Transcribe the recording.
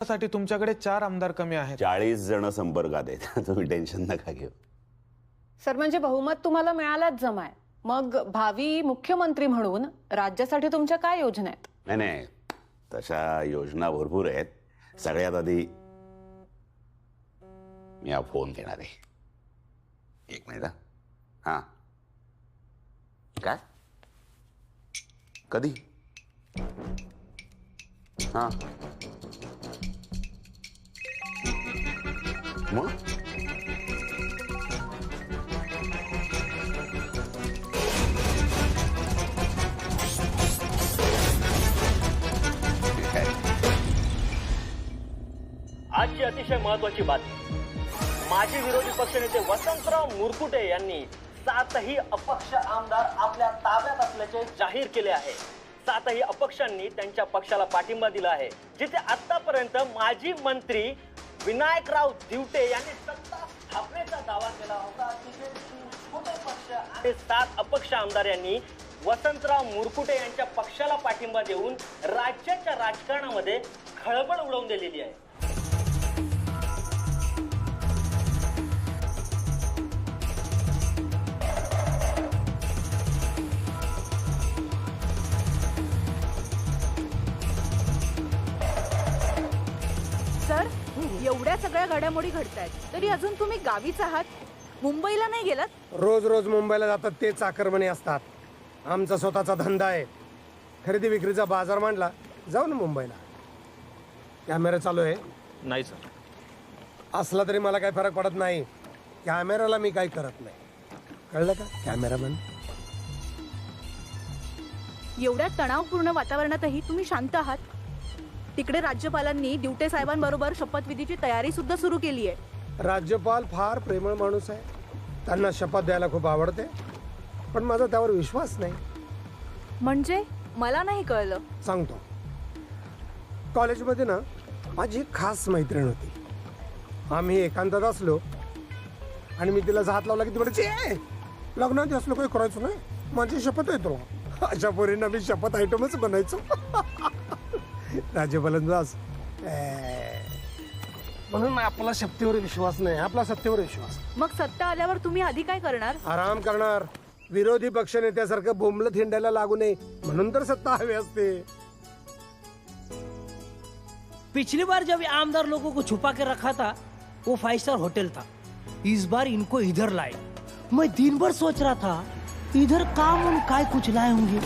साठी तुमच्याकडे 4 आमदार कमी आहेत. 40 जण संपर्कात आहेत. तुम्ही टेन्शन नका घेऊ. सर, म्हणजे बहुमत तुम्हाला मिळालाच जमाय. मग भावी मुख्यमंत्री म्हणून राज्यासाठी तुमच्या काय योजना आहेत? नाही, तशा योजना भरपूर आहेत. सगळ्यात आधी मी हा फोन घेणार आहे. एक मिनिट. हा, काय कधी? हा, मग आजची अतिशय महत्वाची बातमी. माजी विरोधी पक्षनेते वसंतराव मुरकुटे यांनी 7ही अपक्ष आमदार आपल्या ताब्यात असल्याचे जाहीर केले आहे. 7ही अपक्षांनी त्यांच्या पक्षाला पाठिंबा दिला आहे. जिथे आतापर्यंत माजी मंत्री विनायकराव दिवटे यांनी सत्ता स्थापनेचा दावा केला होता, तिथे छोटे पक्ष आणि 7 अपक्ष आमदार यांनी वसंतराव मुरकुटे यांच्या पक्षाला पाठिंबा देऊन राज्याच्या राजकारणामध्ये खळबळ उडवून दिलेली आहे. सर, एवढ्या सगळ्या घडामोडी घडतायत तरी अजून तुम्ही गावीच आहात, मुंबईला नाही गेलात? रोज रोज मुंबईला जातात तेच आक्रमणे असतात. आमचा स्वतःचा धंदा आहे. खरेदी विक्रीचा बाजार मांडला, जाऊ ना मुंबईला. कॅमेरा चालू आहे? नाही सर. असला तरी मला काही फरक पडत नाही. कॅमेराला मी काही करत नाही, कळलं का? कॅमेरा बंद. एवढ्या तणावपूर्ण वातावरणातही तुम्ही शांत आहात. तिकडे राज्यपालांनी दिवटे साहेबांबरोबर शपथविधीची तयारी सुद्धा सुरू केली आहे. राज्यपाल फार प्रेमळ माणूस आहे. त्यांना शपथ द्यायला खूप आवडते, पण माझा त्यावर विश्वास नाही. म्हणजे मला नाही कळलं. सांगतो. कॉलेजमध्ये ना माझी एक खास मैत्रीण होती. आम्ही एकांतात असलो आणि मी तिला हात लावला की ती म्हणायची, लग्नात असलो काही करायचो नाही, माझी शपथ येतो. अशा पोरींना मी शपथ आयटमच बनायचो. राज्यपालांचाच म्हणून आपला शक्तीवर विश्वास नाही, आपला सत्तेवर विश्वास. मग सत्ता आल्यावर तुम्ही आधी काय करणार? आराम करणार. विरोधी पक्षनेत्यासारखं बोंबलत हिंडायला लागू नये म्हणून तर सत्ता हवी असते. पिछली बार जब आमदार लोगों को छुपा के रखा था वो 5 स्टार होटल था. इस बार इनको इधर लाए. मैं दिन भर सोच रहा था इधर काम काय कुछ लाए होंगे.